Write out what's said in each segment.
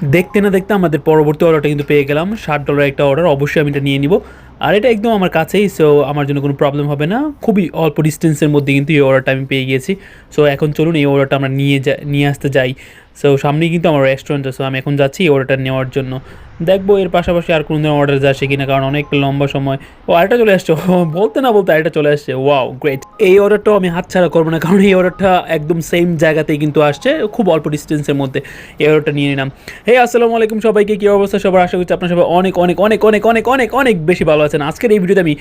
দেখতে না দেখতে আমাদের পরবর্তী অর্ডারটা কিন্তু পেয়ে গেলাম। $60 একটা অর্ডার, অবশ্যই আমি এটা নিয়ে নিব। আর এটা একদম আমার কাছেই, সো আমার জন্য কোনো প্রবলেম হবে না। খুবই অল্প ডিস্টেন্সের মধ্যে কিন্তু এই অর্ডারটা আমি পেয়ে গিয়েছি। সো এখন চলুন এই অর্ডারটা আমরা নিয়ে আসতে যাই। সো সামনেই কিন্তু আমার রেস্টুরেন্ট আছে, আমি এখন যাচ্ছি এই অর্ডারটা নেওয়ার জন্য। দেখবো এর পাশাপাশি আর কোনো ধরনের অর্ডার যাচ্ছে কিনা, কারণ অনেক লম্বা সময়। ও আরেকটা চলে আসছে, বলতে না বলতে আরেকটা চলে আসছে। Wow, great! এই অর্ডারটাও আমি হাতছাড়া করবো না, কারণ এই অর্ডারটা একদম সেম জায়গাতেই কিন্তু আসছে, খুব অল্প ডিস্টেন্সের মধ্যে। এই অর্ডারটা নিয়ে নিলাম। হে, আসসালামু আলাইকুম সবাইকে, কী অবস্থা সবার? আশা করছি আপনার সবাই অনেক অনেক অনেক অনেক অনেক অনেক অনেক বেশি ভালো আছেন। আজকের এই ভিডিওতে আমি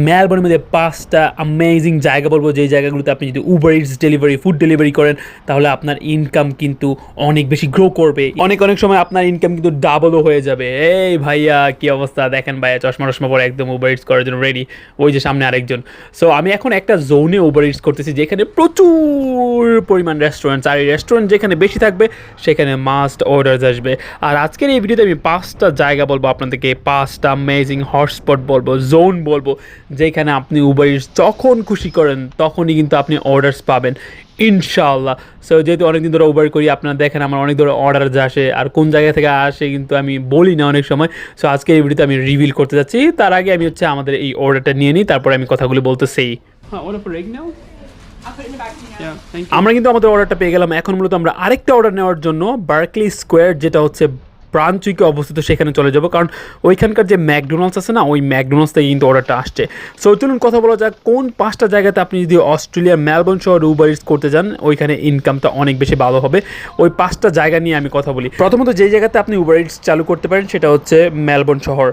মেলবোর্নের মধ্যে 5টা অ্যামেজিং জায়গা বলবো, যেই জায়গাগুলোতে আপনি যদি Uber it's delivery, food delivery করেন, তাহলে আপনার ইনকাম কিন্তু অনেক বেশি গ্রো করবে। অনেক অনেক সময় আপনার ইনকাম কিন্তু ডাবলও হয়ে যাবে। এই ভাইয়া, কি অবস্থা? দেখেন ভাইয়া চশমা টশমা পরে একদম উবার ইটস করার জন্য রেডি। ওই যে সামনে আরেকজন। সো আমি এখন একটা জোনে উবার ইটস করতেছি, যেখানে প্রচুর পরিমাণ রেস্টুরেন্টস, আর এই রেস্টুরেন্ট যেখানে বেশি থাকবে সেখানে মাস্ট অর্ডারস আসবে। আর আজকের এই ভিডিওতে আমি 5টা জায়গা বলবো আপনাদেরকে, 5টা অ্যামেজিং হটস্পট বলবো, জোন বলবো, যেখানে আপনি উবার ইটস যখন খুশি করেন তখনই কিন্তু আপনি অর্ডারস পাবেন ইনশাআল্লাহ। সো যেহেতু অনেকদিন ধরে উবার করি, আপনারা দেখেন আমার অনেক ধরে অর্ডার আসে, আর কোন জায়গা থেকে আসে কিন্তু আমি বলি না অনেক সময়। সো আজকে এই ভিডিওতে আমি রিভিল করতে যাচ্ছি। তার আগে আমি আমাদের এই অর্ডারটা নিয়ে নিই, তারপরে আমি কথাগুলো বলতেছি। আমরা কিন্তু আমাদের অর্ডারটা পেয়ে গেলাম। এখন মূলত আমরা আরেকটা অর্ডার নেওয়ার জন্য বার্কলি স্কোয়ার, যেটা হচ্ছে ব্রাঞ্চুইকে অবস্থিত, সেখানে চলে যাব, কারণ ওইখানকার যে ম্যাকডোনাল্ডস আছে না, ওই ম্যাকডোনাল্ডস থেকে কিন্তু অর্ডারটা আসছে। সো চলুন কথা বলা যাক, কোন 5টা জায়গাতে আপনি যদি অস্ট্রেলিয়ার মেলবোর্ন শহরে উবার ইটস করতে যান, ওইখানে ইনকামটা অনেক বেশি ভালো হবে। ওই 5টা জায়গা নিয়ে আমি কথা বলি। প্রথমত যেই জায়গাতে আপনি উবার ইটস চালু করতে পারেন সেটা হচ্ছে মেলবোর্ন শহর,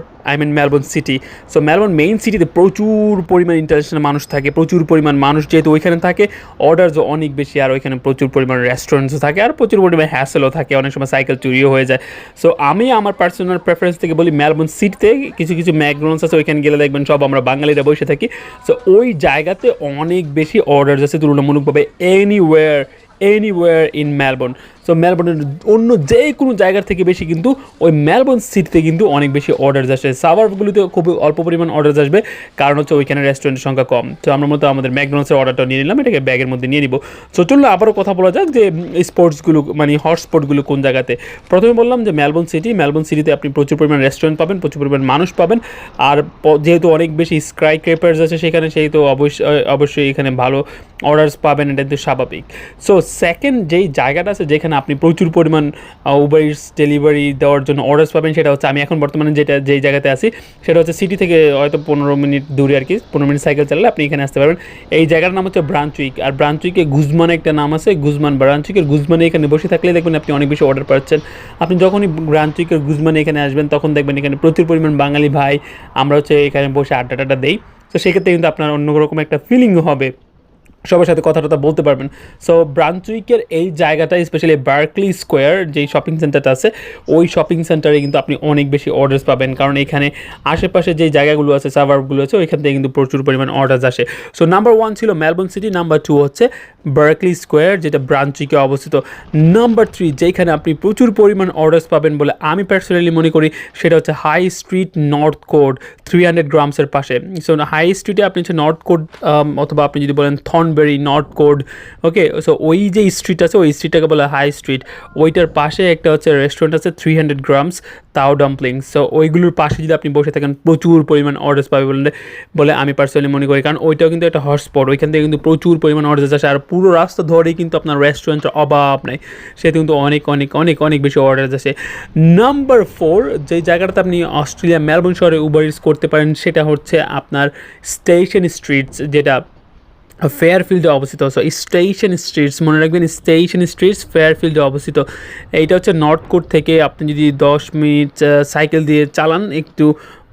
Melbourne city. So Melbourne main সিটিতে প্রচুর পরিমাণ ইন্টারন্যাশনাল মানুষ থাকে, প্রচুর পরিমাণ মানুষ যেহেতু ওইখানে থাকে, অর্ডারসও অনেক বেশি, আর ওইখানে প্রচুর পরিমাণ রেস্টুরেন্টসও থাকে, আর প্রচুর পরিমাণ হ্যাসেলও থাকে, অনেক সময় সাইকেল চুরিও হয়ে যায়। সো আমি আমার পার্সোনাল প্রেফারেন্স থেকে বলি, মেলবোর্ন সিটিতে কিছু কিছু ম্যাকডোনাল্ডস আছে, ওইখানে গেলে দেখবেন সব আমরা বাঙালিরা বসে থাকি। সো ওই জায়গাতে অনেক বেশি অর্ডারস আছে তুলনামূলকভাবে এনিওয়্যার ইন মেলবোর্ন। সো মেলবোর্নের অন্য যে কোনো জায়গার থেকে বেশি কিন্তু ওই মেলবোর্ন সিটিতে কিন্তু অনেক বেশি অর্ডারস আসে। সাবারগুলিতে খুব অল্প পরিমাণ অর্ডারস আসবে, কারণ হচ্ছে ওইখানে রেস্টুরেন্টের সংখ্যা কম। তো আমরা মতো আমাদের ম্যাকডোনাল্ডসের অর্ডারটা নিয়ে নিলাম, এটাকে ব্যাগের মধ্যে নিয়ে নিব। সো চলুন আবারও কথা বলা যাক যে স্পোর্টসগুলো, মানে হটস্পটগুলো কোন জায়গাতে। প্রথমে বললাম যে মেলবোর্ন সিটিতে আপনি প্রচুর পরিমাণ রেস্টুরেন্ট পাবেন, প্রচুর পরিমাণ মানুষ পাবেন, আর যেহেতু অনেক বেশি স্কাই ক্রেপার্স আছে সেখানে, সেহেতু অবশ্যই এখানে ভালো অর্ডারস পাবেন, এটা কিন্তু স্বাভাবিক। সো সেকেন্ড যেই জায়গাটা আছে যেখানে আপনি প্রচুর পরিমাণ উবার ইটস ডেলিভারি দেওয়ার জন্য অর্ডারস পাবেন, সেটা হচ্ছে, আমি এখন বর্তমানে যেই জায়গাতে আছি সেটা হচ্ছে সিটি থেকে হয়তো 15 মিনিট দূরে, আর কি 15 মিনিট সাইকেল চালালে আপনি এখানে আসতে পারবেন। এই জায়গার নাম হচ্ছে ব্রাঞ্চউইক, আর ব্রাঞ্চউইকে গুজমানে একটা নাম আছে, গুজমান। ব্রাঞ্চউইকের গুজমানে এখানে বসে থাকলে দেখবেন আপনি অনেক বেশি অর্ডার পাচ্ছেন। আপনি যখনই ব্রাঞ্চউইকের গুজমানে এখানে আসবেন, তখন দেখবেন এখানে প্রচুর পরিমাণ বাঙালি ভাই, আমরা এখানে বসে আড্ডা দেই। তো সেক্ষেত্রে কিন্তু আপনার অন্যরকম একটা ফিলিং হবে, সবার সাথে কথা টথা বলতে পারবেন। সো ব্রাঞ্চউইকের এই জায়গাটা, স্পেশালি বার্কলি স্কোয়ার যেই শপিং সেন্টারটা আছে, ওই শপিং সেন্টারে কিন্তু আপনি অনেক বেশি অর্ডারস পাবেন, কারণ এখানে আশেপাশে যেই জায়গাগুলো আছে, সাবারগুলো আছে, ওইখান থেকে কিন্তু প্রচুর পরিমাণ অর্ডারস আসে। সো নাম্বার 1 ছিল মেলবোর্ন সিটি, নাম্বার 2 হচ্ছে বার্কলি স্কোয়ার, যেটা ব্রাঞ্চউইকে অবস্থিত। নাম্বার 3 যেখানে আপনি প্রচুর পরিমাণ অর্ডারস পাবেন বলে আমি পার্সোনালি মনে করি, সেটা হচ্ছে হাই স্ট্রিট নর্থ কোড 300 গ্রামসের পাশে। সো হাই স্ট্রিটে আপনি হচ্ছে নর্থ কোড, অথবা আপনি যদি বলেন থর্নবেরি নর্থ কোড, ওকে। সো ওই যে স্ট্রিট আছে, ওই স্ট্রিটটাকে বলে হাই স্ট্রিট। ওইটার পাশে একটা হচ্ছে রেস্টুরেন্ট আছে 300 গ্রামস তাও ডাম্পলিংস। সো ওইগুলোর পাশে যদি আপনি বসে থাকেন, প্রচুর পরিমাণ অর্ডারস পাবে বলে আমি পার্সোনালি মনে করি, কারণ ওইটাও কিন্তু একটা হটস্পট, ওইখান থেকে কিন্তু প্রচুর পরিমাণ অর্ডারস আসে, আর পুরো রাস্তা ধরেই কিন্তু আপনার রেস্টুরেন্টের অভাব নেই, সেটা কিন্তু অনেক অনেক অনেক অনেক বেশি অর্ডারস আসে। নাম্বার 4 যেই জায়গাটাতে আপনি অস্ট্রেলিয়া মেলবোর্ন শহরে উবার ইটস করতে পারেন, সেটা হচ্ছে আপনার স্টেশন স্ট্রিটস, যেটা ফেয়ারফিল্ডে অবস্থিত। সো স্টেশন স্ট্রিটস মনে রাখবেন, স্টেশন স্ট্রিটস ফেয়ারফিল্ডে অবস্থিত। এইটা হচ্ছে নর্থ কোর্ট থেকে আপনি যদি 10 মিনিট সাইকেল দিয়ে চালান একটু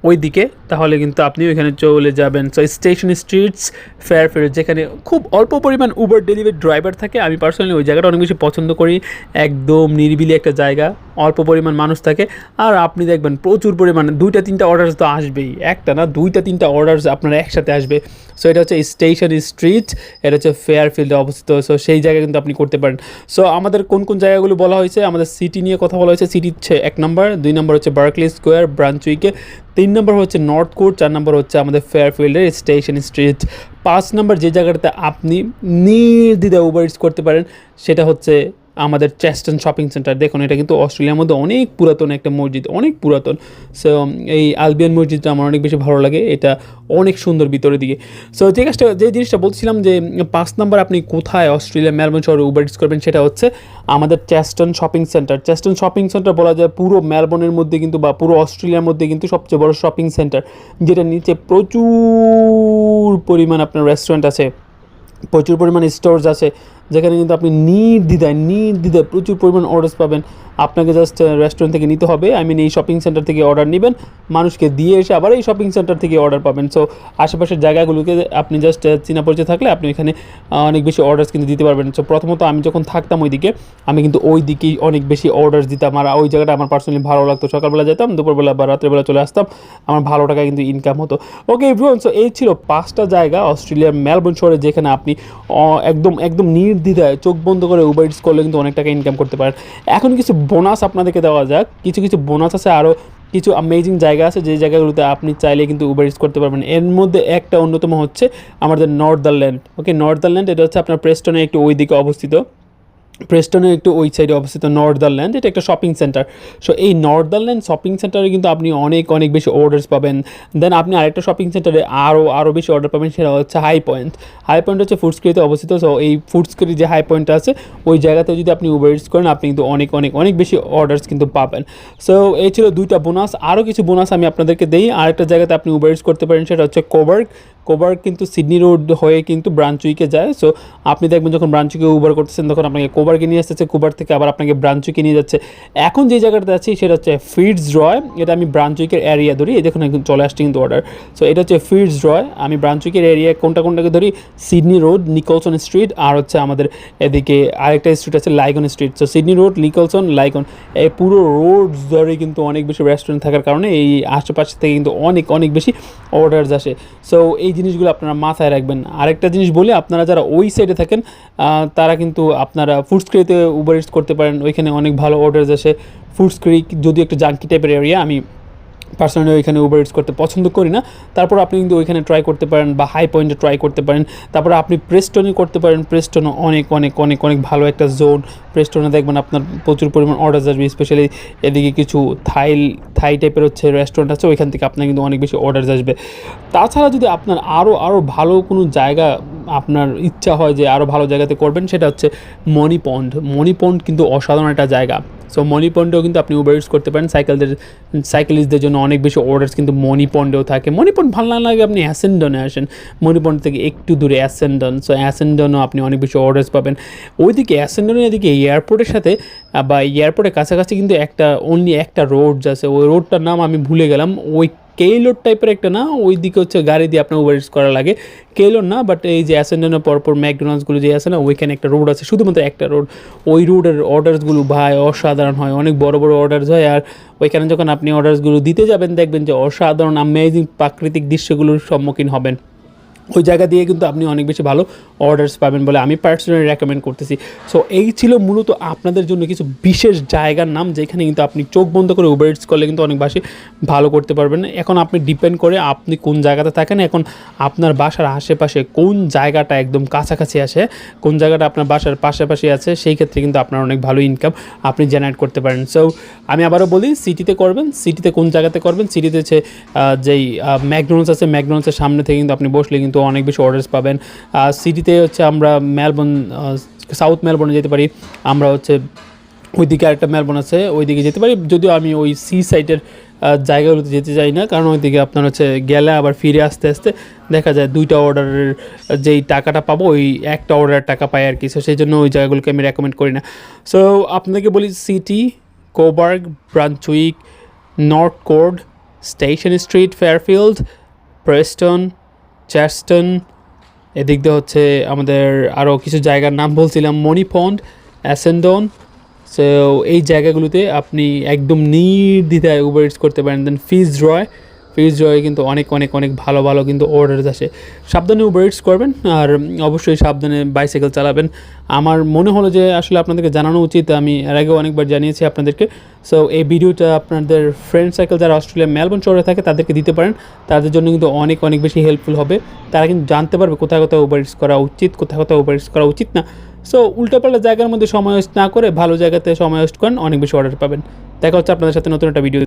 ওই দিকে, তাহলে কিন্তু আপনি ওইখানে চলে যাবেন। সো স্টেশন স্ট্রিটস ফেয়ারফিল্ড, যেখানে খুব অল্প পরিমাণ উবার ডেলিভারি ড্রাইভার থাকে। আমি পার্সোনালি ওই জায়গাটা অনেক বেশি পছন্দ করি, একদম নিরিবিলি একটা জায়গা, অল্প পরিমাণ মানুষ থাকে, আর আপনি দেখবেন প্রচুর পরিমাণে 2-3টা অর্ডার তো আসবেই, একটা না 2-3টা অর্ডার আপনার একসাথে আসবে। সো এটা হচ্ছে স্টেশন স্ট্রিট, এটা হচ্ছে ফেয়ারফিল্ডে অবস্থিত। সো সেই জায়গায় কিন্তু আপনি করতে পারেন। সো আমাদের কোন কোন জায়গাগুলো বলা হয়েছে, আমাদের সিটি নিয়ে কথা বলা হয়েছে। সিটি হচ্ছে 1 নম্বর, 2 নম্বর হচ্ছে বার্কলি স্কোয়ার ব্রাঞ্চউইকে, 3 নম্বর হচ্ছে নর্থ কোর্ট, 4 নম্বর হচ্ছে আমাদের ফেয়ারফিল্ডের স্টেশন স্ট্রিট, 5 নম্বর যে জায়গাটাতে আপনি নির্দ্বিধায় উবার ইটস করতে পারেন সেটা হচ্ছে আমাদের চেস্টন শপিং সেন্টার। দেখুন এটা কিন্তু অস্ট্রেলিয়ার মধ্যে অনেক পুরাতন একটা মসজিদ, অনেক পুরাতন। সো এই আলবিয়ান মসজিদটা আমার অনেক বেশি ভালো লাগে, এটা অনেক সুন্দর ভিতরের দিকে। সো যে জিনিসটা বলছিলাম যে 5 নাম্বার আপনি কোথায় অস্ট্রেলিয়া মেলবোর্ন শহরে উবার ইটস করবেন, সেটা হচ্ছে আমাদের Cheston shopping centre. Cheston shopping centre বলা যায় পুরো মেলবোর্নের মধ্যে কিন্তু বা পুরো অস্ট্রেলিয়ার মধ্যে কিন্তু সবচেয়ে বড় শপিং সেন্টার, যেটা নিচে প্রচুর পরিমাণ আপনার রেস্টুরেন্ট আছে, প্রচুর পরিমাণ স্টোরস আছে, যেখানে কিন্তু আপনি নির্দ্বিধায় প্রচুর পরিমাণ অর্ডার্স পাবেন। আপনাকে জাস্ট রেস্টুরেন্ট থেকে নিতে হবে, এই শপিং সেন্টার থেকে অর্ডার নেবেন, মানুষকে দিয়ে এসে আবার এই শপিং সেন্টার থেকে অর্ডার পাবেন। সো আশেপাশের জায়গাগুলোকে আপনি জাস্ট চেনা পরিচয় থাকলে আপনি এখানে অনেক বেশি অর্ডার্স কিন্তু দিতে পারবেন। সো প্রথমত আমি যখন থাকতাম ওইদিকে, আমি কিন্তু ওই দিকেই অনেক বেশি অর্ডার্স দিতাম, আর ওই জায়গাটা আমার পার্সোনালি ভালো লাগতো। সকালবেলা যেতাম, দুপুরবেলা বা রাত্রেবেলা চলে আসতাম, আমার ভালো টাকা কিন্তু ইনকাম হতো। ওকে এভরিওয়ান, সো এই ছিল 5টা জায়গা অস্ট্রেলিয়ার মেলবোর্ন শহরে যেখানে আপনি একদম নির্দ্বিধায় চোখ বন্ধ করে উবার ইটস করলে কিন্তু অনেক টাকা ইনকাম করতে পারেন। এখন কিছু বোনাস আপনাদেরকে দেওয়া যাক, কিছু বোনাস আছে, আরও কিছু অ্যামেজিং জায়গা আছে যে জায়গাগুলোতে আপনি চাইলে কিন্তু উবার ইটস করতে পারবেন। এর মধ্যে একটা অন্যতম হচ্ছে আমাদের নর্দারল্যান্ড। ওকে, নর্দারল্যান্ড এটা হচ্ছে আপনার প্রেস্টনের একটু ওই দিকে অবস্থিত, প্রেস্টনের একটু ওই সাইডে অবস্থিত নর্দারল্যান্ড, এটা একটা শপিং সেন্টার। সো এই নর্দারল্যান্ড শপিং সেন্টারে কিন্তু আপনি অনেক বেশি অর্ডার্স পাবেন। দেন আপনি আরেকটা শপিং সেন্টারে আরও বেশি অর্ডার পাবেন, সেটা হচ্ছে হাই পয়েন্ট হচ্ছে ফুডস্ক্রিতে অবস্থিত। সো এই ফুডস্ক্রি যে হাই পয়েন্টটা আছে, ওই জায়গাতে যদি আপনি উবার ইটস করেন, আপনি কিন্তু অনেক বেশি অর্ডার্স কিন্তু পাবেন। সো এই ছিল 2টা বোনাস। আরও কিছু বোনাস আমি আপনাদেরকে দিই। আরেকটা জায়গাতে আপনি উবার ইটস করতে পারেন, সেটা হচ্ছে কোবার্গ কিন্তু সিডনি রোড হয়ে কিন্তু ব্রাঞ্চুইকে যায়। সো আপনি দেখবেন যখন ব্রাঞ্চুইকে উবার করতেছেন, তখন আপনাকে কোবার্গে নিয়ে আসতেছে, কোবার থেকে আবার আপনাকে ব্রাঞ্চুইকে নিয়ে যাচ্ছে। এখন যে জায়গাটাতে আছি সেটা হচ্ছে ফিটজরয়, এটা আমি ব্রাঞ্চুইকের এরিয়া ধরি, এই দেখুন একদম চলে আসছে কিন্তু অর্ডার। সো এটা হচ্ছে ফিটজরয়, আমি ব্রাঞ্চুইকের এরিয়া কোনটাকে ধরি, সিডনি রোড, নিকলসন স্ট্রিট, আর হচ্ছে আমাদের এদিকে আরেকটা স্ট্রিট আছে Lygon Street. So Sydney Road, Nicholson, Lygon, এই পুরো রোড ধরে কিন্তু অনেক বেশি রেস্টুরেন্ট থাকার কারণে এই আশেপাশে থেকে কিন্তু অনেক বেশি অর্ডারস আসে। সো এই জিনিসগুলো আপনারা মাথায় রাখবেন। আরেকটা জিনিস বলি, আপনারা যারা ওই সাইডে থাকেন তারা কিন্তু আপনারা ফুডস্ক্রিতে উবার ইটস করতে পারেন, ওইখানে অনেক ভালো অর্ডারস আসে। ফুডস্ক্রি যদি একটা জাঙ্কি টাইপের এরিয়া, আমি পার্সোনালি ওইখানে উবার ইটস করতে পছন্দ করি না। তারপর আপনি কিন্তু ওইখানে ট্রাই করতে পারেন, বা হাই পয়েন্টে ট্রাই করতে পারেন। তারপরে আপনি প্রেস্টনে করতে পারেন, প্রেস্টনও অনেক ভালো একটা জোন। প্রেস্টনে দেখবেন আপনার প্রচুর পরিমাণ অর্ডার আসবে, স্পেশালি এদিকে কিছু থাই টাইপের হচ্ছে রেস্টুরেন্ট আছে, ওইখান থেকে আপনার কিন্তু অনেক বেশি অর্ডার আসবে। তাছাড়া যদি আপনার আরও ভালো কোনো জায়গা আপনার ইচ্ছা হয় যে আরও ভালো জায়গাতে করবেন, সেটা হচ্ছে মণিপন্ড কিন্তু অসাধারণ একটা জায়গা। সো মণিপন্ডেও কিন্তু আপনি উবার ইটস করতে পারেন। সাইকেলিস্টদের জন্য অনেক বেশি অর্ডার্স কিন্তু মণিপন্ডেও থাকে। মণিপন্ড ভালো না লাগে, আপনি অ্যাসেন্ডনে আসেন, মণিপন্ড থেকে একটু দূরে অ্যাসেন্ডন। সো অ্যাসেন্ডনও আপনি অনেক বেশি অর্ডার্স পাবেন। ওইদিকে অ্যাসেন্ডনের এদিকে এয়ারপোর্টের সাথে বা এয়ারপোর্টের কাছাকাছি কিন্তু অনলি একটা রোড আছে, ওই রোডটার নাম আমি ভুলে গেলাম। ওই কেইলোর টাইপের একটা না, ওই দিকে হচ্ছে গাড়ি দিয়ে আপনার উবার ইটস করা লাগে, কেইলোর না, বাট এই যে অ্যাসেন্ডনের পরপর ম্যাকডোনাল্ডসগুলো যে আছে না, ওইখানে একটা রোড আছে, শুধুমাত্র একটা রোড। ওই রোডের অর্ডার্সগুলো ভাই অসাধারণ হয়, অনেক বড় অর্ডার্স হয়। আর ওইখানে যখন আপনি অর্ডার্সগুলো দিতে যাবেন, দেখবেন যে অসাধারণ অ্যামেজিং প্রাকৃতিক দৃশ্যগুলোর সম্মুখীন হবেন। ওই জায়গা দিয়ে কিন্তু আপনি অনেক বেশি ভালো অর্ডার্স পাবেন বলে আমি পার্সোনালি রেকমেন্ড করতেছি। সো এই ছিল মূলত আপনাদের জন্য কিছু বিশেষ জায়গার নাম, যেখানে কিন্তু আপনি চোখ বন্ধ করে উবার ইটস করলে কিন্তু অনেক বেশি ভালো করতে পারবেন। এখন আপনি ডিপেন্ড করে আপনি কোন জায়গাতে থাকেন, এখন আপনার বাসার আশেপাশে কোন জায়গাটা একদম কাছাকাছি আসে, কোন জায়গাটা আপনার বাসার পাশাপাশি আছে, সেই ক্ষেত্রে কিন্তু আপনার অনেক ভালো ইনকাম আপনি জেনারেট করতে পারেন। সো আমি আবারও বলি, সিটিতে করবেন, সিটিতে কোন জায়গাতে করবেন, সিটিতে হচ্ছে যেই ম্যাকডোনাল্ডস আছে, ম্যাকডোনাল্ডসের সামনে থেকে কিন্তু আপনি বসলে কিন্তু অনেক বেশি অর্ডার্স পাবেন। সিটিতে হচ্ছে আমরা সাউথ মেলবোর্নে যেতে পারি, আমরা হচ্ছে ওইদিকে আরেকটা মেলবোর্ন আছে, ওইদিকে যেতে পারি, যদিও আমি ওই সি সাইডের জায়গাগুলোতে যেতে চাই না, কারণ ওইদিকে আপনার হচ্ছে গেলে আবার ফিরে আসতে দেখা যায় 2টা অর্ডারের যেই টাকাটা পাবো, ওই একটা অর্ডারের টাকা পাই আর কি। সো সেই জন্য ওই জায়গাগুলোকে আমি রেকমেন্ড করি না। সো আপনাকে বলি, city, Coburg, Brunswick, Northcote, Station Street, Fairfield, Preston, চেস্টন, এদিক দিয়ে হচ্ছে আমাদের আরও কিছু জায়গার নাম বলছিলাম, মণিপন্ড, অ্যাসেন্ডন। সো এই জায়গাগুলোতে আপনি একদম নির্দ্বিধায় উবার ইটস করতে পারেন। দেন ফিটজরয়ে কিন্তু অনেক ভালো কিন্তু অর্ডারস আসে। সাবধানে উবার ইটস করবেন, আর অবশ্যই সাবধানে বাইসাইকেল চালাবেন। আমার মনে হলো যে আসলে আপনাদেরকে জানানো উচিত, আমি এর আগেও অনেকবার জানিয়েছি আপনাদেরকে। সো এই ভিডিওটা আপনাদের ফ্রেন্ড সার্কেল যারা অস্ট্রেলিয়া মেলবোর্ন শহরে থাকে তাদেরকে দিতে পারেন, তাদের জন্য কিন্তু অনেক বেশি হেল্পফুল হবে। তারা কিন্তু জানতে পারবে কোথায় উবার ইটস করা উচিত, কোথায় উবার ইটস করা উচিত না। সো উল্টোপাল্টা জায়গার মধ্যে সময় ওয়েস্ট না করে ভালো জায়গাতে সময় ওয়েস্ট করেন, অনেক বেশি অর্ডার পাবেন। দেখা হচ্ছে আপনাদের সাথে নতুন একটা ভিডিও।